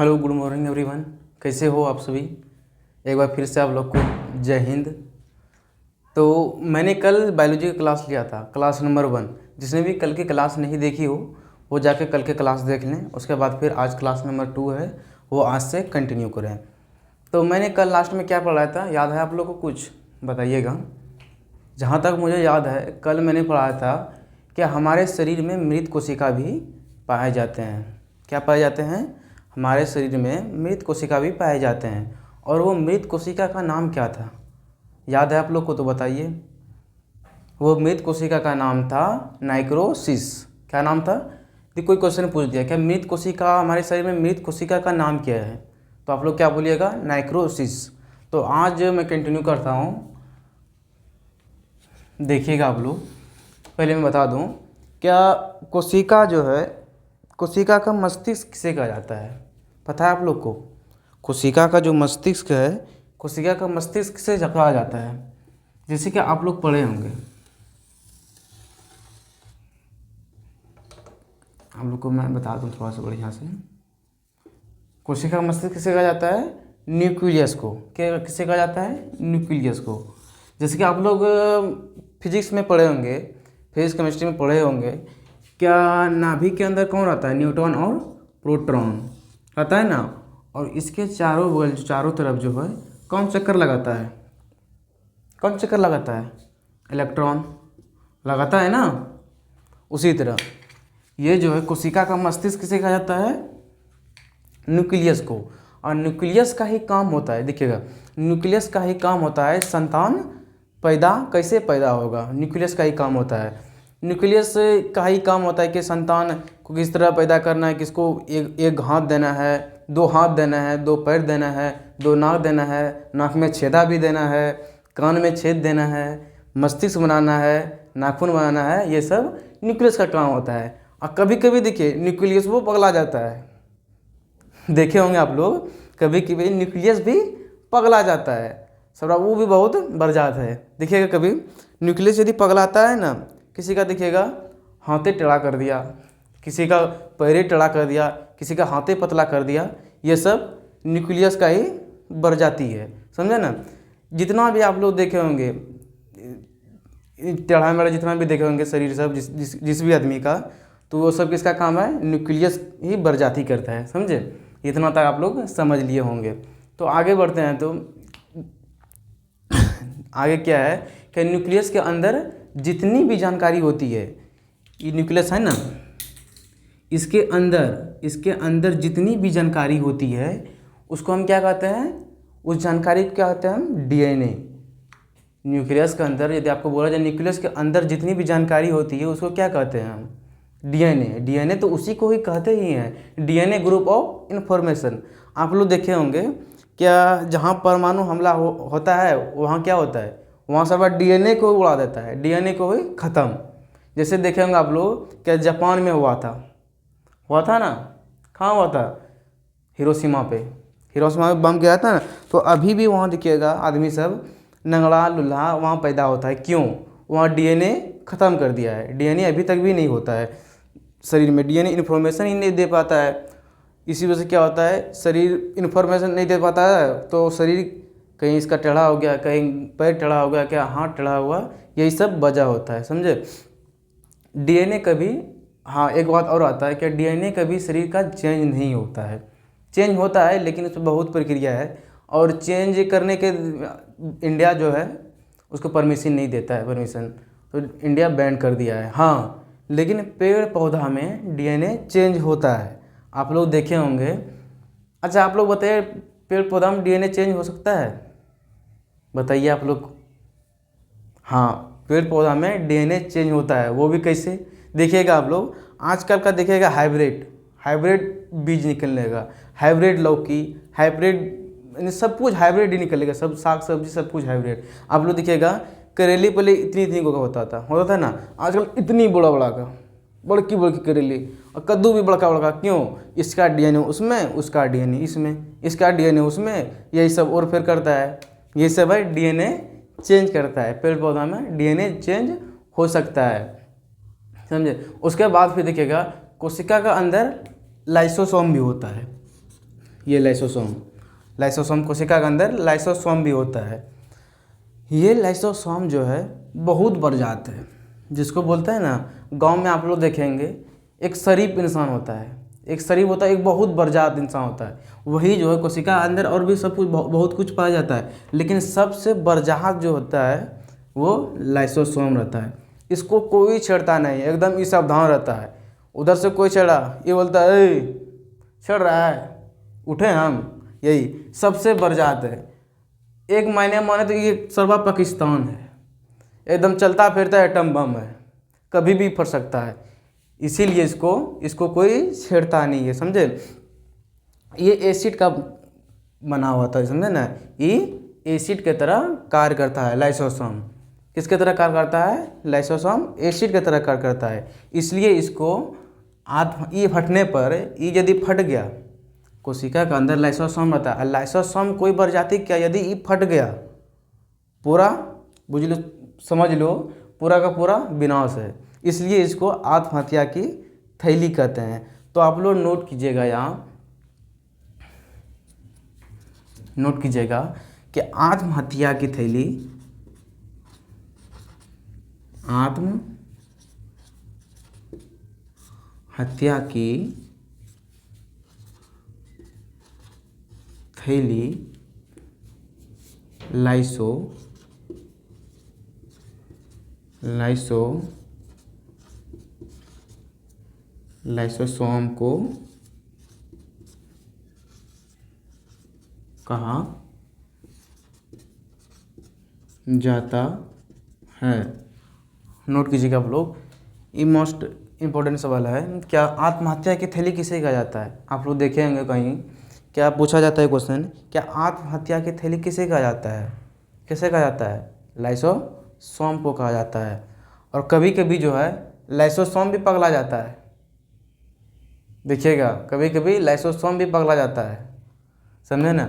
Hello, good morning everyone. कैसे हो आप सभी? एक बार फिर से आप लोग को जय हिंद। तो मैंने कल बायोलॉजी का क्लास लिया था, क्लास नंबर 1। जिसने भी कल की क्लास नहीं देखी हो वो जाके कल के क्लास देख लें। उसके बाद फिर आज क्लास नंबर 2 है, वो आज से कंटिन्यू करें। तो मैंने कल लास्ट में क्या पढ़ाया था, याद है आप लोग को? कुछ बताइएगा। जहाँ तक मुझे याद है, कल मैंने पढ़ाया था कि हमारे शरीर में मृत कोशिका भी पाए जाते हैं। क्या पाए जाते हैं? हमारे शरीर में मृत कोशिका भी पाए जाते हैं। और वो मृत कोशिका का नाम क्या था? याद है आप लोग को? तो बताइए। वो मृत कोशिका का नाम था नाइक्रोसिस। क्या नाम था? यदि कोई क्वेश्चन पूछ दिया क्या मृत कोशिका, हमारे शरीर में मृत कोशिका का नाम क्या है, तो आप लोग क्या बोलिएगा? नाइक्रोसिस। तो आज मैं कंटिन्यू करता हूँ। देखिएगा आप लोग, पहले मैं बता दूँ, क्या कोशिका जो है, कोशिका का मस्तिष्क किसे कहा जाता है? पता है आप लोग को? कोशिका का जो मस्तिष्क है, कोशिका का मस्तिष्क किसे कहा जाता है? जैसे कि आप लोग पढ़े होंगे, आप लोग को मैं बता दूं थोड़ा सा बढ़िया से। कोशिका का मस्तिष्क किसे कहा जाता है? न्यूक्लियस को। क्या किसे कहा जाता है? न्यूक्लियस को। जैसे कि आप लोग फिजिक्स में पढ़े होंगे, फिजिक्स केमिस्ट्री में पढ़े होंगे, क्या नाभिक के अंदर कौन रहता है? न्यूट्रॉन और प्रोटॉन रहता है ना। और इसके चारों बगल, चारों तरफ जो है, कौन चक्कर लगाता है? कौन चक्कर लगाता है? इलेक्ट्रॉन लगाता है ना। उसी तरह ये जो है कोशिका का मस्तिष्क किसे कहा जाता है? न्यूक्लियस को। और न्यूक्लियस का ही काम होता है, देखिएगा, न्यूक्लियस का ही काम होता है संतान पैदा कैसे पैदा होगा। न्यूक्लियस का ही काम होता है। न्यूक्लियस का ही काम होता है कि संतान को किस तरह पैदा करना है, किसको एक हाथ देना है, 2 हाथ देना है, 2 पैर देना है, 2 नाक देना है, नाक में छेदा भी देना है, कान में छेद देना है, मस्तिष्क बनाना है, नाखून बनाना है। ये सब न्यूक्लियस का काम होता है। और कभी कभी देखिए न्यूक्लियस वो पगला जाता है। देखे होंगे आप लोग, कभी कभी न्यूक्लियस भी पगला जाता है। सब वो भी बहुत बरजात है। देखिएगा कभी न्यूक्लियस यदि पगलाता है ना, किसी का देखिएगा हाथे टेढ़ा कर दिया, किसी का पैरे टेढ़ा कर दिया, किसी का हाथे पतला कर दिया, ये सब न्यूक्लियस का ही बरजाती है। समझे ना। जितना भी आप लोग देखे होंगे टेढ़ा मेढ़ा, जितना भी देखे होंगे शरीर सब, जिस भी आदमी का, तो वो सब किसका काम है? न्यूक्लियस ही बरजाती करता है। समझे? इतना तक आप लोग समझ लिए होंगे। तो आगे बढ़ते हैं। तो आगे क्या है कि न्यूक्लियस के अंदर जितनी भी जानकारी होती है, ये न्यूक्लियस है ना, इसके अंदर जितनी भी जानकारी होती है उसको हम क्या कहते हैं? उस जानकारी को क्या कहते हैं हम? डीएनए। न्यूक्लियस के अंदर यदि आपको बोला जाए न्यूक्लियस के अंदर जितनी भी जानकारी होती है उसको क्या कहते हैं हम? डीएनए। डीएनए तो उसी को ही कहते ही हैं, डीएनए ग्रुप ऑफ इंफॉर्मेशन। आप लोग देखे होंगे क्या, जहाँ परमाणु हमला होता है वहाँ क्या होता है? वहाँ सब डीएनए को उड़ा देता है, डीएनए को ही ख़त्म। जैसे देखे होंगे आप लोग, क्या जापान में हुआ था ना। कहाँ हुआ था? हिरोशिमा पे। हिरोशिमा में बम गिरा था ना। तो अभी भी वहाँ देखिएगा आदमी सब नंगड़ा लुल्हा वहाँ पैदा होता है। क्यों? वहाँ डीएनए ख़त्म कर दिया है। डीएनए अभी तक भी नहीं होता है शरीर में, डीएनए इन्फॉर्मेशन ही नहीं दे पाता है। इसी वजह से क्या होता है, शरीर इन्फॉर्मेशन नहीं दे पाता है तो शरीर कहीं इसका टेढ़ा हो गया, कहीं पैर टेढ़ा हो गया, क्या हाथ टेढ़ा हुआ, यही सब वजह होता है। समझे? डीएनए कभी, हाँ एक बात और आता है कि डीएनए कभी शरीर का चेंज नहीं होता है। चेंज होता है लेकिन उसमें बहुत प्रक्रिया है, और चेंज करने के इंडिया जो है उसको परमिशन नहीं देता है, परमिशन तो इंडिया बैन कर दिया है। हाँ, लेकिन पेड़ पौधा में डीएनए चेंज होता है, आप लोग देखे होंगे। अच्छा आप लोग बताइए, पेड़ पौधा में डीएनए चेंज हो सकता है? बताइए आप लोग। हाँ, पेड़ पौधा में डीएनए चेंज होता है। वो भी कैसे? देखिएगा आप लोग, आजकल का देखिएगा हाइब्रिड बीज निकलने का, हाइब्रिड लौकी, हाइब्रिड सब कुछ हाइब्रिड ही निकलेगा, सब साग सब्जी सब कुछ हाइब्रिड। आप लोग देखिएगा करेली पहले इतनी को होता था ना, आजकल इतनी बड़ा बड़की करेली। और कद्दू भी बड़का। क्यों? इसका डीएनए उसमें, उसका डीएनए इसमें, इसका डीएनए उसमें, यही सब और फिर करता है। ये सब है डीएनए चेंज करता है। पेड़ पौधा में डीएनए चेंज हो सकता है। समझे? उसके बाद फिर देखिएगा कोशिका का अंदर लाइसोसोम भी होता है। ये लाइसोसोम, लाइसोसोम कोशिका के अंदर लाइसोसोम भी होता है। ये लाइसोसोम जो है बहुत बरजात है, जिसको बोलते हैं ना, गांव में आप लोग देखेंगे एक शरीफ इंसान होता है, एक शरीफ होता है, एक बहुत बरजात इंसान होता है, वही जो है कोशिका अंदर और भी सब कुछ बहुत कुछ पाया जाता है, लेकिन सबसे बरजात जो होता है वो लाइसोसोम रहता है। इसको कोई छेड़ता नहीं, एकदम ही सावधान रहता है। उधर से कोई छेड़ा, ये बोलता है ए छेड़ रहा है, उठे हम, यही सबसे बरजात है। एक मायने माने तो ये सर्वा पाकिस्तान है, एकदम चलता फिरता एटम बम है, कभी भी फट सकता है, इसीलिए इसको कोई छेड़ता नहीं है, समझे। ये एसिड का बना हुआ था, समझे ना, ये एसिड के तरह कार्य करता है लाइसोसोम। किसके तरह कार्य करता है? लाइसोसोम एसिड के तरह कार्य करता है, इसलिए इसको ये फटने पर, ये यदि फट गया, कोशिका के अंदर लाइसोसोम रहता है, लाइसोसोम कोई प्रजाति क्या, यदि ये फट गया पूरा, बुझ लो, समझ लो, पूरा का पूरा विनाश है, इसलिए इसको आत्महत्या की थैली कहते हैं। तो आप लोग नोट कीजिएगा, यहाँ नोट कीजिएगा कि आत्महत्या की थैली, आत्महत्या की थैली लाइसोसोम को कहा जाता है। नोट कीजिएगा आप लोग, ये मोस्ट इम्पोर्टेंट सवाल है, क्या आत्महत्या की थैली किसे कहा जाता है? आप लोग देखेंगे कहीं क्या पूछा जाता है क्वेश्चन, क्या आत्महत्या की थैली किसे कहा जाता है? किसे कहा जाता है? लाइसोसोम को कहा जाता है। और कभी कभी जो है लाइसोसोम भी पगला जाता है, देखिएगा, कभी कभी लाइसोसोम भी पगला जाता है, समझे ना,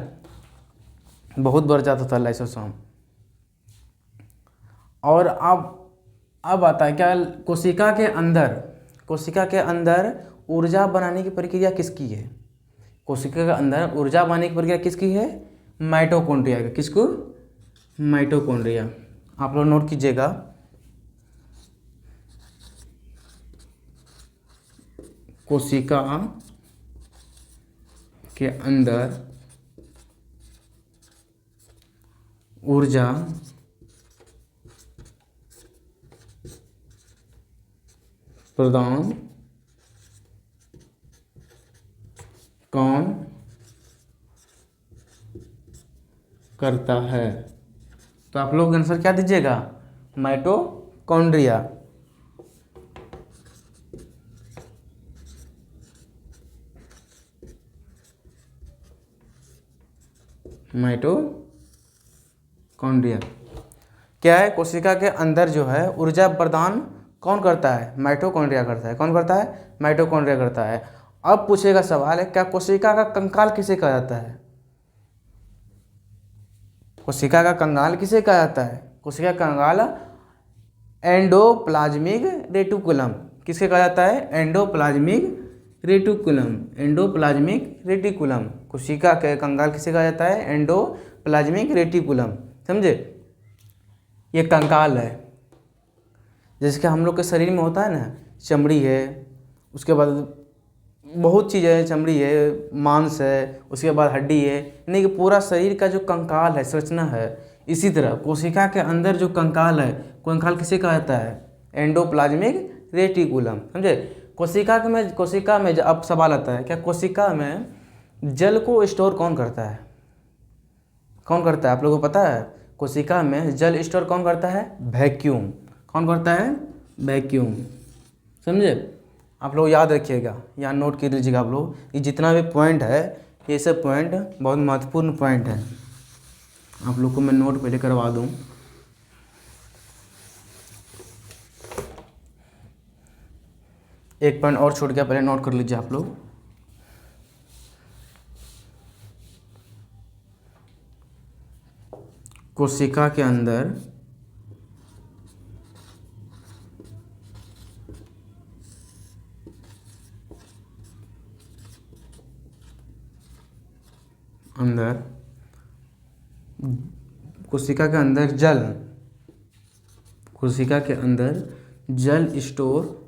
बहुत बढ़ जाता था लाइसोसोम। और अब आता है क्या, कोशिका के अंदर ऊर्जा बनाने की प्रक्रिया किसकी है? कोशिका के अंदर ऊर्जा बनाने की प्रक्रिया किसकी है? माइटोकॉन्ड्रिया की। किसको? माइटोकॉन्ड्रिया। आप लोग नोट कीजिएगा, कोशिका के अंदर ऊर्जा प्रदान कौन करता है? तो आप लोग आंसर क्या दीजिएगा? माइटोकॉन्ड्रिया। माइटोकॉन्ड्रिया क्या है? कोशिका के अंदर जो है ऊर्जा प्रदान कौन करता है? माइटोकॉन्ड्रिया करता है। कौन करता है? माइटोकॉन्ड्रिया करता है। अब पूछेगा सवाल है, क्या कोशिका का कंकाल किसे कहा जाता है? कोशिका का कंकाल किसे कहा जाता है? कोशिका का कंकाल एंडोप्लाज्मिक रेटिकुलम। किसके कहा जाता है? Endoplasmic reticulum. कोशिका के कंकाल किसे कहा जाता है? Endoplasmic reticulum. समझे, ये कंकाल है, जैसे कि हम लोग के शरीर में होता है ना, चमड़ी है, उसके बाद बहुत चीज़ है, चमड़ी है, मांस है, उसके बाद हड्डी है, यानी कि पूरा शरीर का जो कंकाल है, संरचना है। इसी तरह कोशिका के अंदर जो कंकाल है, कंकाल किसे कहा जाता है? Endoplasmic reticulum. समझे, कोशिका में अब सवाल आता है, क्या कोशिका में जल को स्टोर कौन करता है? कौन करता है? आप लोगों को पता है? कोशिका में जल स्टोर कौन करता है? वैक्यूम। कौन करता है? वैक्यूम। समझे, आप लोग याद रखिएगा, यहाँ नोट कर लीजिएगा आप लोग, ये जितना भी पॉइंट है, ये सब पॉइंट बहुत महत्वपूर्ण पॉइंट है। आप लोग को मैं नोट पहले करवा दूँ। एक पॉइंट और छूट गया, पहले नोट कर लीजिए आप लोग। कोशिका के अंदर अंदर कोशिका के अंदर जल, कोशिका के अंदर जल स्टोर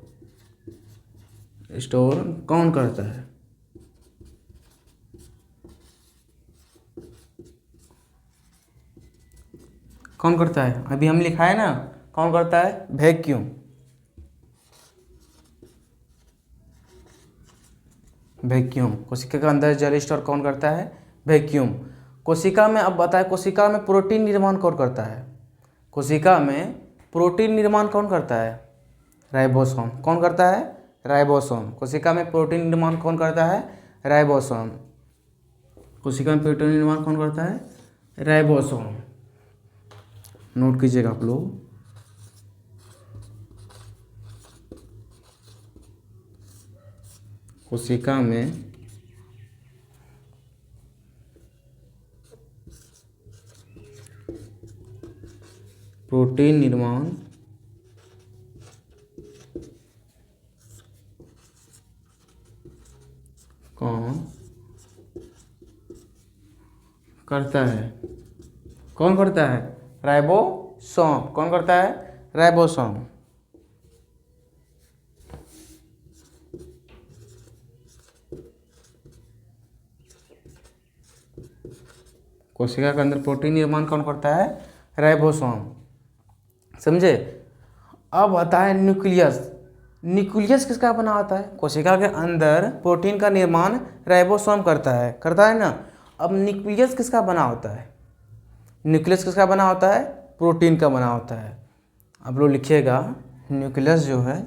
कौन करता है? कौन करता है? अभी हम लिखा है ना, कौन करता है? वैक्यूम। वैक्यूम, कोशिका के अंदर जल स्टोर कौन करता है? वैक्यूम। कोशिका में, अब बताए, कोशिका में प्रोटीन निर्माण कौन करता है? कोशिका में प्रोटीन निर्माण कौन करता है? राइबोसोम। कौन करता है? राइबोसोम। कोशिका में प्रोटीन निर्माण कौन करता है? राइबोसोम। कोशिका में प्रोटीन निर्माण कौन करता है? राइबोसोम। नोट कीजिएगा आप लोग। कोशिका में प्रोटीन निर्माण कौन करता है? कौन करता है? राइबोसोम। कौन करता है? राइबोसोम। कोशिका के अंदर प्रोटीन निर्माण कौन करता है? राइबोसोम। समझे? अब आता है न्यूक्लियस। न्यूक्लियस किसका बना होता है? कोशिका के अंदर प्रोटीन का निर्माण राइबोसोम करता है ना। अब न्यूक्लियस किसका बना होता है? न्यूक्लियस किसका बना होता है? प्रोटीन का बना होता है। आप लोग लिखिएगा, न्यूक्लियस जो है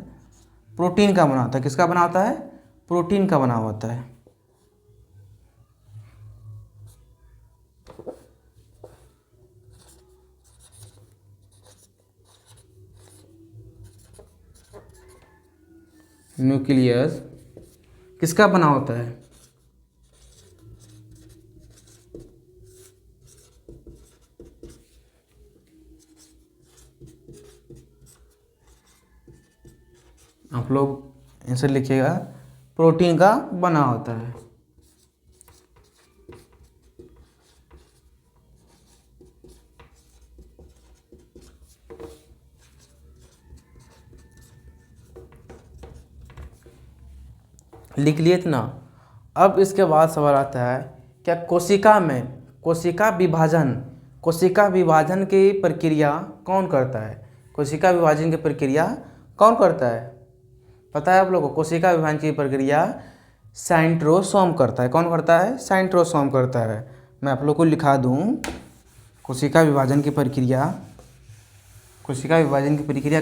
प्रोटीन का बना होता है। किसका बना होता है? प्रोटीन का बना होता है। न्यूक्लियस किसका बना होता है? आप लोग आंसर लिखिएगा, प्रोटीन का बना होता है। लिख लिए थे ना। अब इसके बाद सवाल आता है, क्या कोशिका में कोशिका विभाजन की प्रक्रिया कौन करता है? कोशिका विभाजन की प्रक्रिया कौन करता है? पता है आप लोगों को? कोशिका विभाजन की प्रक्रिया सेंट्रोसोम करता है। कौन करता है? सेंट्रोसोम करता है। मैं आप लोग को लिखा दूं, कोशिका विभाजन की प्रक्रिया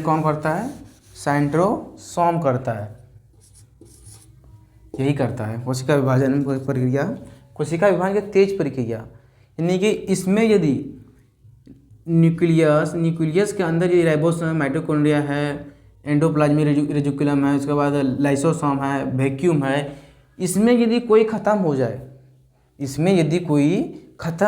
कौन करता है? सेंट्रोसोम करता है। यही करता है कोशिका विभाजन प्रक्रिया, कोशिका विभाजन की तेज प्रक्रिया। यानी कि इसमें यदि न्यूक्लियस के अंदर ये राइबोसोम, माइटोकॉन्ड्रिया है, एंडोप्लाज्मिक रेटिकुलम है, उसके बाद लाइसोसोम है, वैक्यूम है, इसमें यदि कोई ख़त्म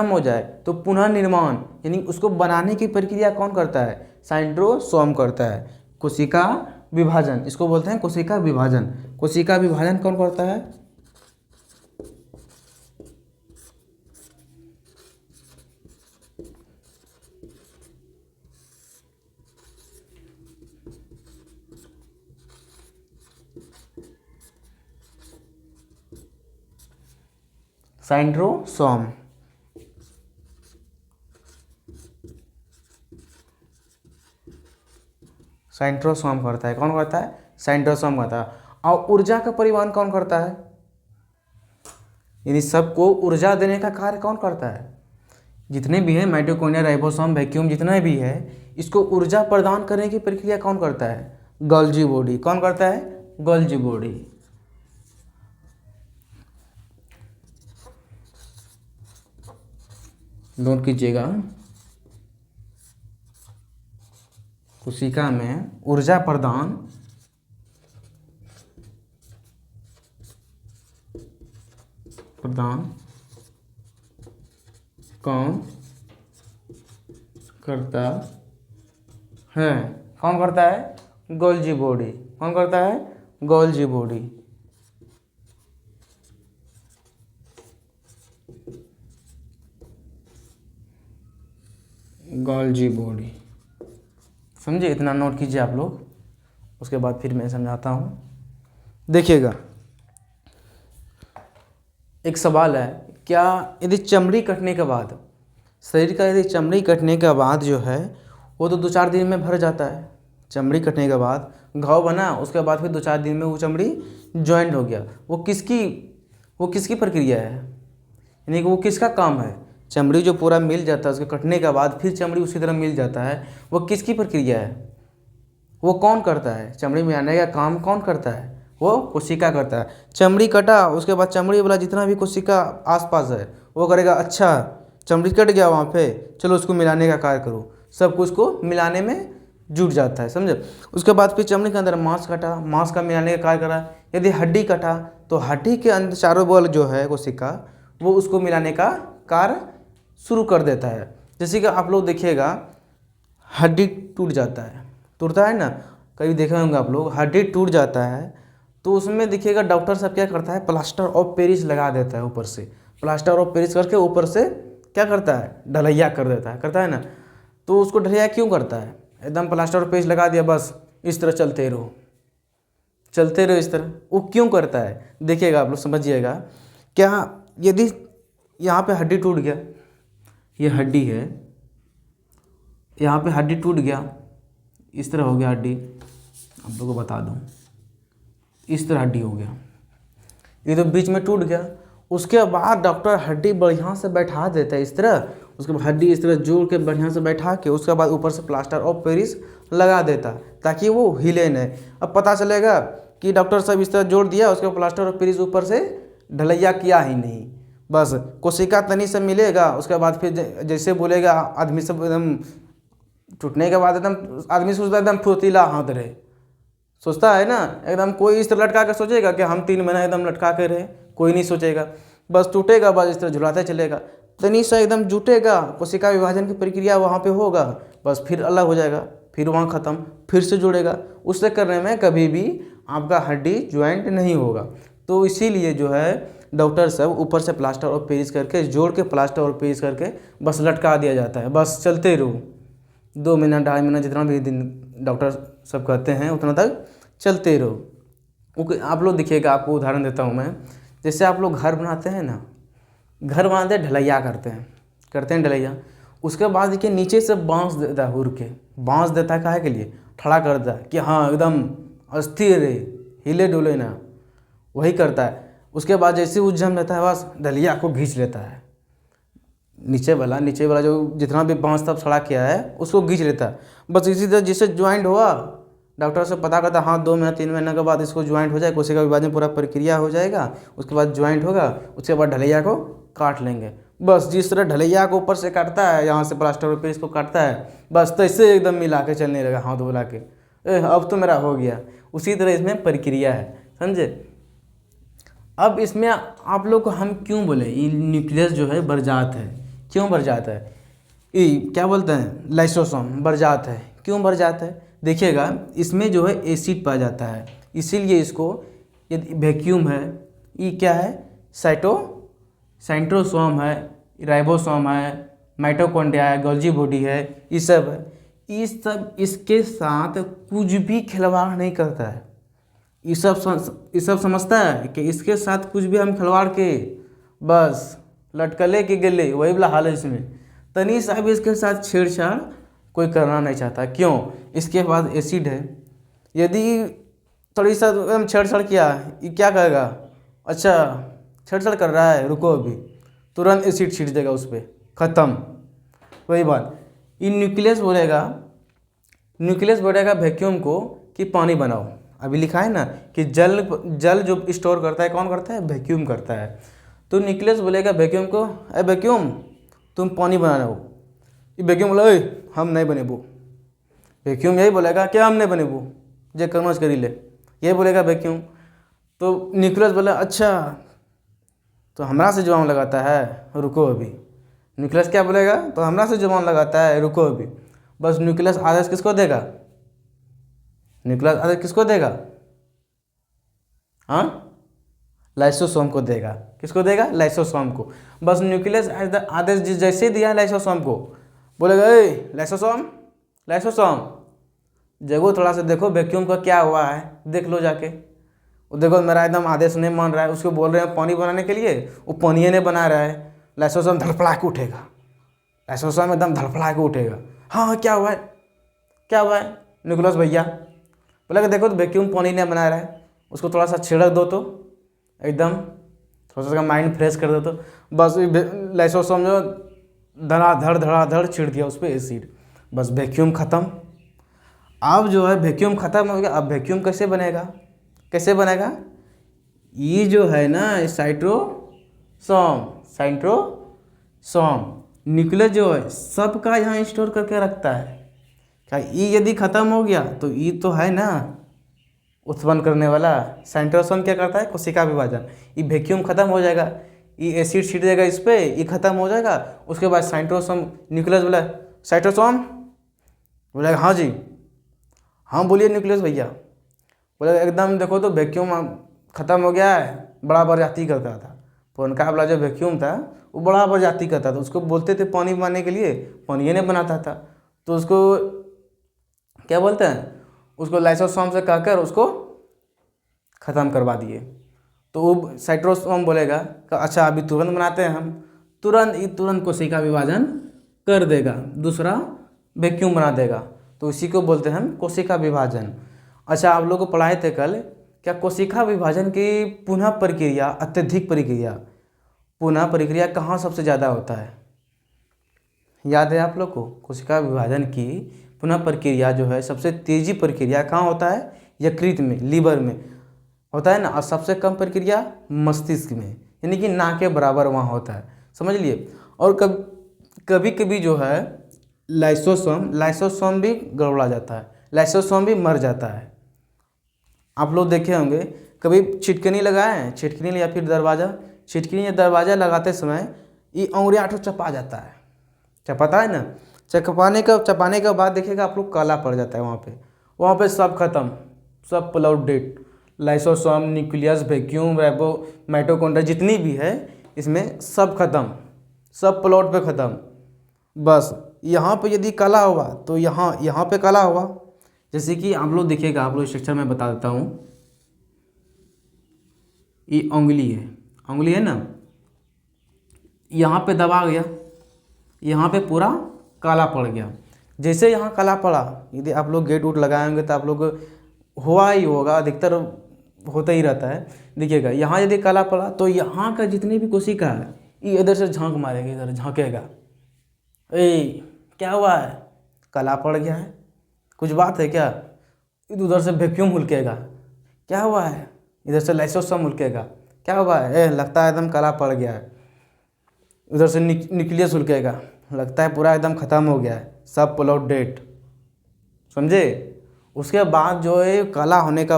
हो जाए तो पुनः निर्माण यानी उसको बनाने की प्रक्रिया कौन करता है? सेंट्रोसोम करता है। कोशिका विभाजन, इसको बोलते हैं कोशिका विभाजन। कोशिका विभाजन कौन करता है? सेंट्रोसोम। सेंट्रोसोम करता है। कौन करता है? सेंट्रोसोम करता है। और ऊर्जा का परिवहन कौन करता है? यानी सबको ऊर्जा देने का कार्य कौन करता है? जितने भी है माइटोकॉन्ड्रिया, राइबोसोम, वैक्यूम, जितना भी है, इसको ऊर्जा प्रदान करने की प्रक्रिया कौन करता है? Golgi body. कौन करता है? Golgi body. नोट कीजिएगा, कोशिका में ऊर्जा प्रदान कौन करता है? कौन करता है? Golgi body. कौन करता है? Golgi body. गोल्जी बॉडी, समझे, इतना नोट कीजिए आप लोग। उसके बाद फिर मैं समझाता हूँ। देखिएगा, एक सवाल है, क्या यदि चमड़ी कटने के बाद, शरीर का यदि चमड़ी कटने के बाद जो है वो तो 2-4 दिन में भर जाता है। चमड़ी कटने के बाद घाव बना, उसके बाद फिर 2-4 दिन में वो चमड़ी जॉइंट हो गया। वो किसकी प्रक्रिया है, यानी कि वो किसका काम है? चमड़ी जो पूरा मिल जाता है उसके कटने के बाद फिर चमड़ी उसी तरह मिल जाता है, वो किसकी प्रक्रिया है? वो कौन करता है? चमड़ी में आने का काम कौन करता है? वो कोशिका करता है। चमड़ी कटा, उसके बाद चमड़ी वाला जितना भी कोशिका आसपास है वो करेगा, अच्छा चमड़ी कट गया वहाँ पे, चलो उसको मिलाने का कार्य करो। सब कुछ को मिलाने में जुट जाता है, समझे। उसके बाद फिर चमड़ी के अंदर मांस कटा, मांस का मिलाने का कार्य करा। यदि हड्डी कटा तो हड्डी के अंदर चारों बल जो है कोशिका, वो उसको मिलाने का कार्य शुरू कर देता है। जैसे कि आप लोग देखिएगा, हड्डी टूट जाता है, टूटता है ना, कभी देखे होंगे आप लोग, हड्डी टूट जाता है तो उसमें देखिएगा डॉक्टर सब क्या करता है, प्लास्टर ऑफ पेरिस लगा देता है ऊपर से। प्लास्टर ऑफ पेरिस करके ऊपर से क्या करता है, ढलैया कर देता है, करता है ना। तो उसको ढलैया क्यों करता है? एकदम प्लास्टर ऑफ पेरिस लगा दिया, बस इस तरह चलते रहो, चलते रहो इस तरह। वो क्यों करता है देखिएगा, आप लोग समझिएगा। क्या यदि यहाँ पे हड्डी टूट गया, ये हड्डी है, यहाँ पे हड्डी टूट गया, इस तरह हो गया हड्डी, आप लोगों को बता दूँ, इस तरह हड्डी हो गया, ये तो बीच में टूट गया। उसके बाद डॉक्टर हड्डी बढ़िया से बैठा देता है इस तरह, उसके बाद हड्डी इस तरह जोड़ के बढ़िया से बैठा के उसके बाद ऊपर से प्लास्टर ऑफ पेरिस लगा देता ताकि वो हिले नहीं। अब पता चलेगा कि डॉक्टर साहब इस तरह जोड़ दिया, उसके बाद प्लास्टर ऑफ पेरिस ऊपर से ढलैया किया ही नहीं, बस कोशिका तनी से मिलेगा। उसके बाद फिर जैसे बोलेगा आदमी सब एकदम टूटने के बाद एकदम आदमी सोचता है एकदम फुर्तीला हाथ रहे, सोचता है ना एकदम। कोई इस तरह लटका कर सोचेगा कि हम 3 महीना एकदम लटका के रहे, कोई नहीं सोचेगा। बस टूटेगा, बस इस तरह झुलाते चलेगा, तनी सा एकदम जुटेगा, कोशिका विभाजन की प्रक्रिया वहाँ पे होगा, बस फिर अलग हो जाएगा, फिर वहाँ ख़त्म, फिर से जुड़ेगा। उससे करने में कभी भी आपका हड्डी ज्वाइंट नहीं होगा। तो इसीलिए जो है डॉक्टर सब ऊपर से प्लास्टर और पेरिस करके जोड़ के, प्लास्टर और पेरिस करके बस लटका दिया जाता है, बस चलते रहो 2 महीना 2.5 महीना जितना भी दिन डॉक्टर सब कहते हैं उतना तक चलते रहो। आप लोग देखिएगा, आपको उदाहरण देता हूँ मैं। जैसे आप लोग घर बनाते हैं ना, घर बनाते ढलैया करते हैं ढलैया। उसके बाद देखिए नीचे से बांस देता है, हुर के बांस देता है, काहे के लिए? खड़ा कर देता है कि हाँ एकदम अस्थिर रहे, हिले डुले ना, वही करता है। उसके बाद जैसे वो जम लेता है बस ढलैया को खींच लेता है, नीचे वाला जो जितना भी बांस तब खड़ा किया है उसको खींच लेता है। बस इसी तरह जिससे ज्वाइंट हुआ, डॉक्टर से पता करता हाँ 2 महीना 3 महीने के बाद इसको ज्वाइंट हो जाए, कोशिका विभाजन पूरा प्रक्रिया हो जाएगा, उसके बाद ज्वाइंट होगा, उसके बाद ढलैया को काट लेंगे। बस जिस तरह ढलैया को ऊपर से काटता है, यहाँ से प्लास्टर पे इसको काटता है, बस तो इससे एकदम मिला के चलने लगा हाथ बोला के, अब तो मेरा हो गया। उसी तरह इसमें प्रक्रिया है, समझे। अब इसमें आप लोग को हम क्यों बोले ये न्यूक्लियस जो है बरजात है, क्यों बरजात है? ये क्या बोलते हैं, लाइसोसोम बरजात है। क्यों बरजात है? देखिएगा, इसमें जो है एसिड पाया जाता है, इसीलिए इसको, यदि वैक्यूम है, ये क्या है, सेंट्रोसोम है, राइबोसोम है, माइटोकॉन्ड्रिया है, गोल्जी बॉडी है, ये सब है। ये सब इसके साथ कुछ भी खिलवाड़ नहीं करता है। ये सब समझता है कि इसके साथ कुछ भी हम खिलवाड़ के बस लटकले के गले, वही वाला हाल है इसमें। तनी सा भी इसके साथ छेड़छाड़ कोई करना नहीं चाहता। क्यों? इसके बाद एसिड है, यदि थोड़ी सा एकदम छेड़छाड़ किया, ये क्या कहेगा, अच्छा छेड़छाड़ कर रहा है, रुको अभी, तुरंत एसिड छीट देगा उस पर, ख़त्म। वही बात, ये न्यूक्लियस बोलेगा वैक्यूम को कि पानी बनाओ। अभी लिखा है ना कि जल जो स्टोर करता है कौन करता है, वैक्यूम करता है। तो न्यूक्लियस बोलेगा वैक्यूम को, अरे वैक्यूम तुम पानी बनाओ। ये वैक्यूम बोला हम नहीं बनेबू, वैक्यूम यही बोलेगा क्या हम नहीं बनेबू, जे कमर्स करी ले, यही बोलेगा वैक्यूम। तो न्यूक्लियस बोला अच्छा तो हमरा से जुबान लगाता है, रुको अभी। न्यूक्लियस क्या बोलेगा, तो हमरा से जुबान लगाता है, रुको अभी। बस न्यूक्लियस आदेश किसको देगा, न्यूक्लियस आदेश किसको देगा, हाँ लाइसोसोम को देगा। किसको देगा, लाइसोसोम को। बस न्यूक्लियस आदेश जैसे दिया लाइसोसोम को, बोलेगा ए लाइसोसोम, लाइसोसोम जगो थोड़ा सा देखो वैक्यूम का क्या हुआ है, देख लो जाके। वो देखो मेरा एकदम आदेश नहीं मान रहा है, उसको बोल रहे हैं पानी बनाने के लिए, वो पानी नहीं बना रहा है। लाइसोसोम धड़फड़ा के उठेगा, लाइसोसोम एकदम धड़फड़ा के उठेगा। हाँ हाँ क्या हुआ है, क्या हुआ है निकोलस भैया? बोला देखो तो वैक्यूम पानी नहीं बना रहा है, उसको थोड़ा सा छिड़क दो तो एकदम थोड़ा सा माइंड फ्रेश कर दो। तो बस लाइसोसोम जो धड़ाधड़ छिड़ दिया उस पर एसिड, बस वैक्यूम ख़त्म। अब जो है वैक्यूम ख़त्म हो गया। अब वैक्यूम कैसे बनेगा, कैसे बनेगा? ये जो है ना साइट्रोसोम, साइट्रोसोम न्यूक्लियस जो है सबका यहाँ स्टोर करके रखता है। क्या ई यदि ख़त्म हो गया तो ई तो है ना उत्पन्न करने वाला, साइट्रोसोम क्या करता है? कोशिका विभाजन। ये वैक्यूम ख़त्म हो जाएगा, ये एसिड छिड़ देगा इस पर, ये ख़त्म हो जाएगा। उसके बाद साइट्रोसोम न्यूक्लियस बोला साइट्रोसोम, बोला हाँ जी, हाँ बोलिए न्यूक्लियस भैया। बोले एकदम देखो तो वैक्यूम ख़त्म हो गया है, बड़ा प्रजाति करता था। पुरनका वाला जो वैक्यूम था वो बड़ा प्रजाति करता था, उसको बोलते थे पानी बनाने के लिए, पानी नहीं बनाता था। तो उसको क्या बोलते हैं, उसको लाइसोसोम से कहकर उसको ख़त्म करवा दिए। तो वो साइट्रोसोम बोलेगा कि अच्छा अभी तुरंत बनाते हैं हम, तुरंत कोशिका विभाजन कर देगा, दूसरा वैक्यूम बना देगा। तो इसी को बोलते हैं हम कोशिका विभाजन। अच्छा आप लोग को पढ़ाए थे कल, क्या कोशिका विभाजन की पुनः प्रक्रिया, अत्यधिक प्रक्रिया, पुनः प्रक्रिया कहाँ सबसे ज़्यादा होता है? याद है आप लोग को? कोशिका विभाजन की पुनः प्रक्रिया जो है सबसे तेजी प्रक्रिया कहाँ होता है? यकृत में, लीवर में होता है ना। और सबसे कम प्रक्रिया मस्तिष्क में, यानी कि ना के बराबर वहाँ होता है, समझ लिए। और कभी कभी जो है लाइसोसोम भी गड़बड़ा जाता है, लाइसोसोम भी मर जाता है। आप लोग देखे होंगे कभी छिटकनी लगाए हैं, छिटकनी या फिर दरवाज़ा, छिटकनी या दरवाज़ा लगाते समय ये अंगुरियाँ आठों चपा जाता है, चपाता है ना। चपाने के बाद देखिएगा आप लोग काला पड़ जाता है वहाँ पे सब खत्म, सब प्लॉट डेट। Lysosome, nucleus, vacuum, ribo, mitochondria जितनी भी है इसमें सब खत्म, सब प्लॉट पे ख़त्म। बस यहाँ पे यदि काला हुआ तो यहाँ पे काला हुआ। जैसे कि आप लोग देखिएगा, आप लोग स्ट्रक्चर में बता देता हूँ। ये उंगली है ना, यहाँ पे दबा गया, यहाँ पे पूरा काला पड़ गया। जैसे यहाँ काला पड़ा, यदि आप लोग गेट वूट लगाए होंगे तो आप लोग हुआ ही होगा, अधिकतर होता ही रहता है। देखिएगा यहाँ यदि काला पड़ा तो यहाँ का जितनी भी कोशिका है ये इधर से झांक मारेगा, इधर झांकेगा, ए क्या हुआ है, काला पड़ गया है, कुछ बात है क्या? उधर से वैक्यूम हुलकेगा, क्या हुआ है? इधर से लाइसोसोम हुलकेगा, क्या हुआ है? लगता है एकदम काला पड़ गया है। उधर से न्यूक्लियस हुलकेगा, लगता है पूरा एकदम ख़त्म हो गया है, सब प्लॉट डेट, समझे। उसके बाद जो है काला होने के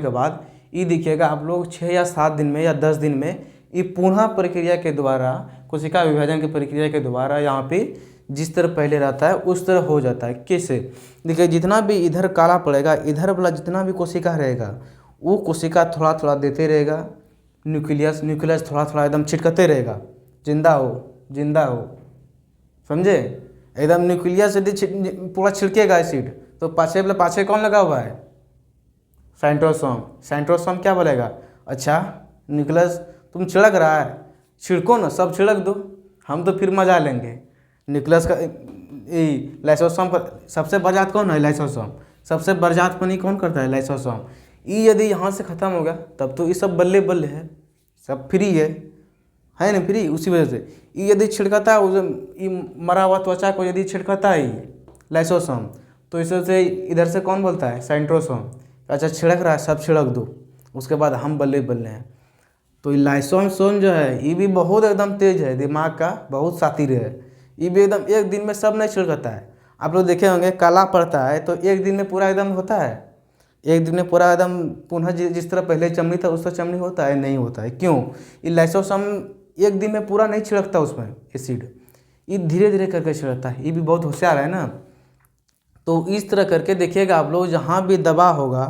बाद ये देखिएगा आप लोग 6 या 7 दिन में या 10 दिन में ये पुनः प्रक्रिया के द्वारा, कोशिका विभाजन की प्रक्रिया के द्वारा यहाँ पे जिस तरह पहले रहता है उस तरह हो जाता है। कैसे? देखिए जितना भी इधर काला पड़ेगा, इधर वाला जितना भी कोशिका रहेगा वो कोशिका थोड़ा थोड़ा देते रहेगा, न्यूक्लियस थोड़ा थोड़ा एकदम छिटकते रहेगा, जिंदा हो, समझे। एकदम न्यूक्लियस यदि पूरा छिड़केगा एसिड तो पाछे कौन लगा हुआ है? साइट्रोसोम क्या बोलेगा, अच्छा न्यूक्लियस तुम छिड़क रहा है, छिड़को ना, सब छिड़क दो, हम तो फिर मजा लेंगे। न्यूक्लियस का लाइसोसोम का सबसे बरजात कौन है? लाइसोसोम। सबसे बरजातपनी कौन करता है? लाइसोसोम। ये यदि यहाँ से ख़त्म हो गया तब तो ये सब बल्ले बल्ले है, सब फ्री है ना, फ्री। उसी वजह से ये यदि छिड़कता है, ये मरा हुआ त्वचा को यदि छिड़कता है ये लाइसोसोम, तो इस वजह से इधर से कौन बोलता है? साइट्रोसोम। अच्छा छिड़क रहा है, सब छिड़क दो, उसके बाद हम बल्ले बल्ले हैं। तो लाइसोसोम जो है ये भी बहुत एकदम तेज़ है, दिमाग का बहुत शातिर है। ये भी एकदम एक दिन में सब नहीं छिड़कता है। आप लोग देखे होंगे काला पड़ता है तो एक दिन में पूरा एकदम होता है, एक दिन में पूरा एकदम पुनः जिस तरह पहले चमड़ी था उस तरह चमड़ी होता है? नहीं होता है। क्यों? ये लाइसोसोम एक दिन में पूरा नहीं छिड़कता उसमें एसिड, ये धीरे धीरे करके छिड़कता है। ये भी बहुत होशियार है ना। तो इस तरह करके देखिएगा आप लोग, जहाँ भी दबा होगा,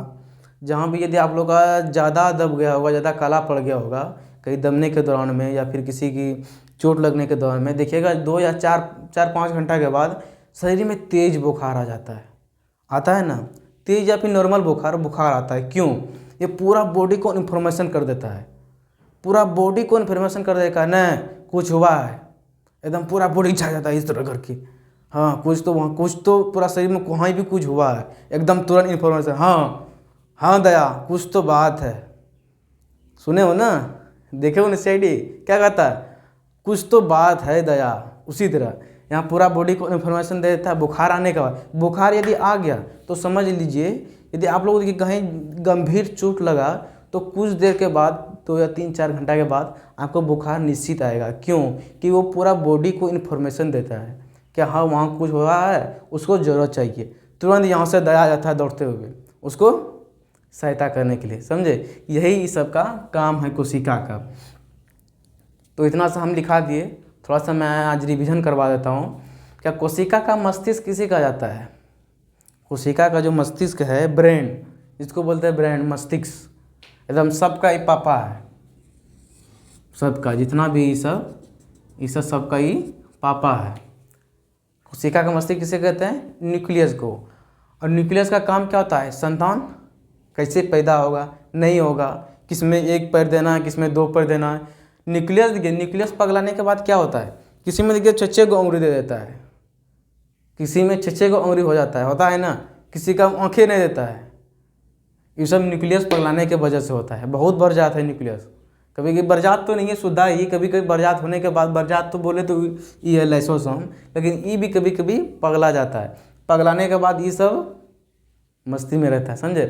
जहाँ भी यदि आप लोग का ज़्यादा दब गया होगा, ज़्यादा काला पड़ गया होगा कहीं दबने के दौरान में, या फिर किसी की चोट लगने के दौरान में देखिएगा 2 या 4-5 घंटा के बाद शरीर में तेज बुखार आ जाता है, आता है ना, तेज या फिर नॉर्मल बुखार आता है। क्यों? ये पूरा बॉडी को इन्फॉर्मेशन कर देता है, पूरा बॉडी को इन्फॉर्मेशन कर देगा ना कुछ हुआ है, एकदम पूरा बॉडी छा जाता है इस तरह करके, हाँ कुछ तो पूरा शरीर में कहीं भी कुछ हुआ है, एकदम तुरंत इन्फॉर्मेशन, हाँ दया कुछ तो बात है। सुने हो ना, देखे हो ना सीआईडी क्या कहता है, कुछ तो बात है दया। उसी तरह यहाँ पूरा बॉडी को इन्फॉर्मेशन दे देता है बुखार आने के बाद। बुखार यदि आ गया तो समझ लीजिए, यदि आप लोगों की कहीं गंभीर चोट लगा तो कुछ देर के बाद 2 या 3-4 घंटा के बाद आपको बुखार निश्चित आएगा। क्यों? कि वो पूरा बॉडी को इन्फॉर्मेशन देता है कि हाँ वहाँ कुछ हुआ है, उसको ज़रूरत चाहिए, तुरंत यहाँ से दया आ जाता है दौड़ते हुए उसको सहायता करने के लिए। समझे? यही इस सब का काम है कोशिका का। तो इतना सा हम लिखा दिए, थोड़ा सा मैं आज रिवीजन करवा देता हूँ। क्या कोशिका का मस्तिष्क किसे कहा जाता है? कोशिका का जो मस्तिष्क है, ब्रेन, इसको बोलते हैं ब्रेन, मस्तिष्क, एकदम सबका ही पापा है, सबका जितना भी ये सब सबका ही पापा है। कोशिका का मस्तिष्क किसे कहते हैं? न्यूक्लियस को। और न्यूक्लियस का काम क्या होता है? संतान कैसे पैदा होगा, नहीं होगा, किस में 1 पैर देना है, किस में 2 पैर देना है। न्यूक्लियस देखिए, न्यूक्लियस पगलाने के बाद क्या होता है, किसी में देखिए 6 को उंगली दे देता है, किसी में 6 को उंगली हो जाता है, होता है ना, किसी का आँखें नहीं देता है। ये सब न्यूक्लियस पगलाने के वजह से होता है। बहुत बरजात है न्यूक्लियस, कभी कभी बरजात तो नहीं है शुद्धा ही, कभी कभी बरजात होने के बाद, बरजात तो बोले तो ये है लाइसोसोम, लेकिन ये भी कभी कभी पगला जाता है। पगलाने के बाद ये सब मस्ती में रहता है। समझे?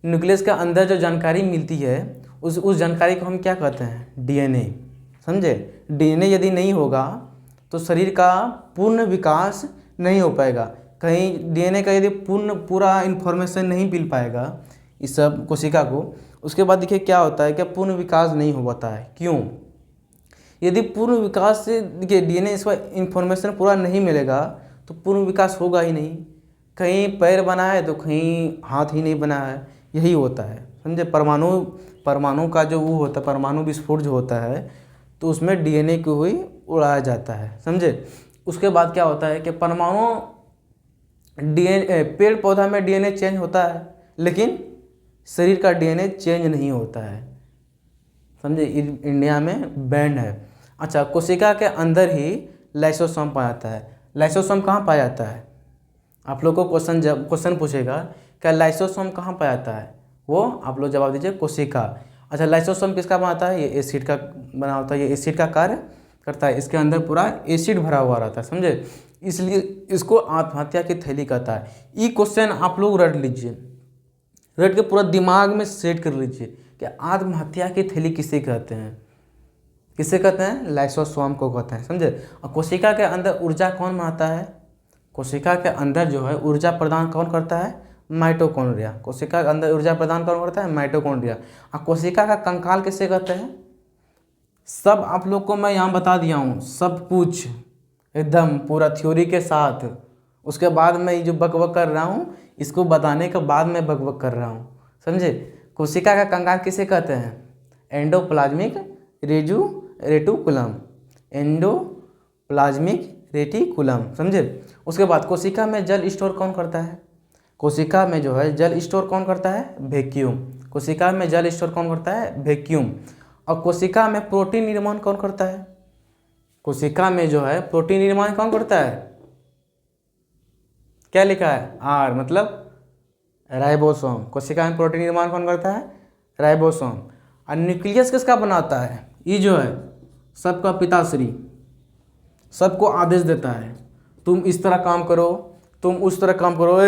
न्यूक्लियस के अंदर जो जानकारी मिलती है उस जानकारी को हम क्या कहते हैं? डीएनए। समझे? डीएनए यदि नहीं होगा तो शरीर का पूर्ण विकास नहीं हो पाएगा। कहीं डीएनए का यदि पूरा इन्फॉर्मेशन नहीं मिल पाएगा इस सब कोशिका को, उसके बाद देखिए क्या होता है, क्या पूर्ण विकास नहीं हो पाता है। क्यों? यदि पूर्ण विकास से देखिए डीएनए इसका इन्फॉर्मेशन पूरा नहीं मिलेगा तो पूर्ण विकास होगा ही नहीं। कहीं पैर बना है तो कहीं हाथ ही नहीं बना है, यही होता है। समझे? परमाणु का जो वो होता है, परमाणु विस्फोट जो होता है, तो उसमें डीएनए को ही उड़ाया जाता है। समझे? उसके बाद क्या होता है कि पेड़ पौधा में डीएनए चेंज होता है, लेकिन शरीर का डीएनए चेंज नहीं होता है। समझे? इंडिया में बैंड है। अच्छा, कोशिका के अंदर ही लाइसोसोम पाया जाता है। लाइसोसोम कहाँ पाया जाता है? आप लोग को क्वेश्चन पूछेगा क्या लाइसोसोम कहाँ पाया जाता है, वो आप लोग जवाब दीजिए कोशिका। अच्छा, लाइसोसोम किसका बनाता है? ये एसिड का बना होता है, ये एसिड का कार्य करता है, इसके अंदर पूरा एसिड भरा हुआ रहता है। समझे? इसलिए इसको आत्महत्या की थैली कहता है। ये क्वेश्चन आप लोग रट लीजिए, रट के पूरा दिमाग में सेट कर लीजिए कि आत्महत्या की थैली किसे कहते हैं? किसे कहते हैं? लाइसोसोम को कहते हैं। समझे? और कोशिका के अंदर ऊर्जा कौन बनाता है? कोशिका के अंदर जो है ऊर्जा प्रदान कौन करता है? माइटोकॉन्ड्रिया। कोशिका के अंदर ऊर्जा प्रदान कौन करता है? माइटोकॉन्ड्रिया। और कोशिका का कंकाल किसे कहते हैं? सब आप लोग को मैं यहाँ बता दिया हूँ, सब कुछ एकदम पूरा थ्योरी के साथ। उसके बाद मैं ये जो बकबक कर रहा हूँ, इसको बताने के बाद मैं बकबक कर रहा हूँ। समझे? कोशिका का कंकाल किसे कहते हैं? Endoplasmic reticulum, endoplasmic reticulum. समझे? उसके बाद कोशिका में जल स्टोर कौन करता है? कोशिका में जो है जल स्टोर कौन करता है? वैक्यूम। कोशिका में जल स्टोर कौन करता है? वैक्यूम। और कोशिका में प्रोटीन निर्माण कौन करता है? कोशिका में जो है प्रोटीन निर्माण कौन करता है? क्या लिखा है? आर, मतलब राइबोसोम। कोशिका में प्रोटीन निर्माण कौन करता है? राइबोसोम। और न्यूक्लियस किसका बनाता है? ये जो है सबका पिताश्री, सबको आदेश देता है, तुम इस तरह काम करो, तुम उस तरह काम करो।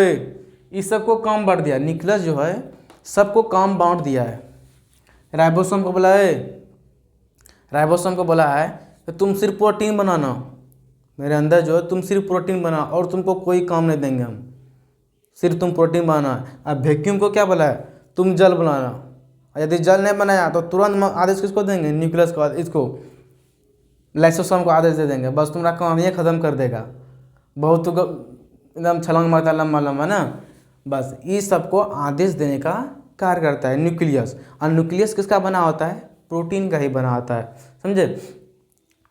इस सबको काम बांट दिया। न्यूक्लियस जो है सबको काम बांट दिया है। राइबोसोम को बोला है, राइबोसोम को बोला है कि तुम सिर्फ प्रोटीन बनाना, मेरे अंदर जो है तुम सिर्फ प्रोटीन बना और तुमको कोई काम नहीं देंगे हम, सिर्फ तुम प्रोटीन बनाना। अब वैक्यूम को क्या बोला है? तुम जल बनाना। यदि जल नहीं बनाया तो तुरंत आदेश किसको देंगे? न्यूक्लियस को, इसको लाइसोसोम को आदेश दे देंगे, बस तुम्हारा काम ये ख़त्म कर देगा। बहुत एकदम छलांग मारता लंबा लंबा ना, बस इस सबको आदेश देने का कार्य करता है न्यूक्लियस। और न्यूक्लियस किसका बना होता है? प्रोटीन का ही बना होता है। समझे?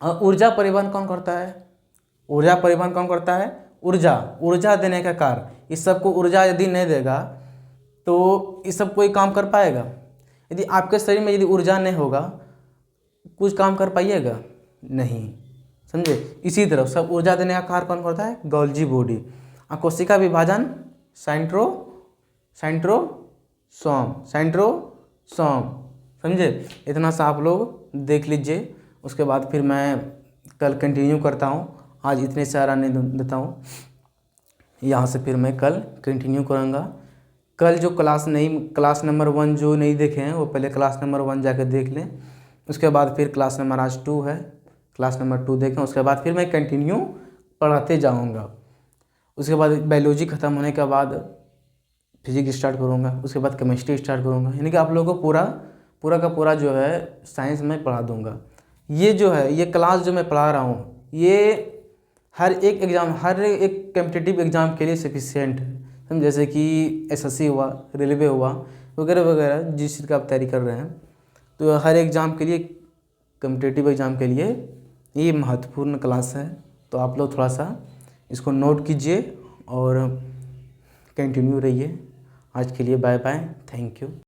और ऊर्जा परिवहन कौन करता है? ऊर्जा परिवहन कौन करता है? ऊर्जा देने का कार्य। इस सब को ऊर्जा यदि नहीं देगा तो इस सब कोई काम कर पाएगा? यदि आपके शरीर में यदि ऊर्जा नहीं होगा, कुछ काम कर पाइएगा? नहीं, समझे। इसी तरह सब ऊर्जा देने का कार्य कौन करता है? Golgi body. कोशिका विभाजन सेंट्रोसोम, समझे। इतना सा आप लोग देख लीजिए, उसके बाद फिर मैं कल कंटिन्यू करता हूँ। आज इतने सारा नहीं देता हूँ, यहाँ से फिर मैं कल कंटिन्यू करूँगा। कल जो क्लास नंबर 1 जो नहीं देखे हैं वो पहले क्लास नंबर 1 जाके देख लें। उसके बाद फिर क्लास नंबर आज 2 है, क्लास नंबर 2 देखें। उसके बाद फिर मैं कंटिन्यू पढ़ाते जाऊँगा। उसके बाद बायोलॉजी ख़त्म होने के बाद फिजिक्स स्टार्ट करूँगा, उसके बाद केमिस्ट्री स्टार्ट करूँगा। यानी कि आप लोगों को पूरा का पूरा जो है साइंस में पढ़ा दूँगा। ये जो है ये क्लास जो मैं पढ़ा रहा हूँ ये हर एक कॉम्पिटिटिव एग्ज़ाम के लिए सफिशिएंट है। जैसे कि एसएससी हुआ, रेलवे हुआ, वगैरह वगैरह, जिस चीज़ का आप तैयारी कर रहे हैं, तो हर एग्ज़ाम के लिए, कॉम्पिटिटिव एग्ज़ाम के लिए ये महत्वपूर्ण क्लास है। तो आप लोग थोड़ा सा इसको नोट कीजिए और कंटिन्यू रहिए। आज के लिए बाय बाय, थैंक यू।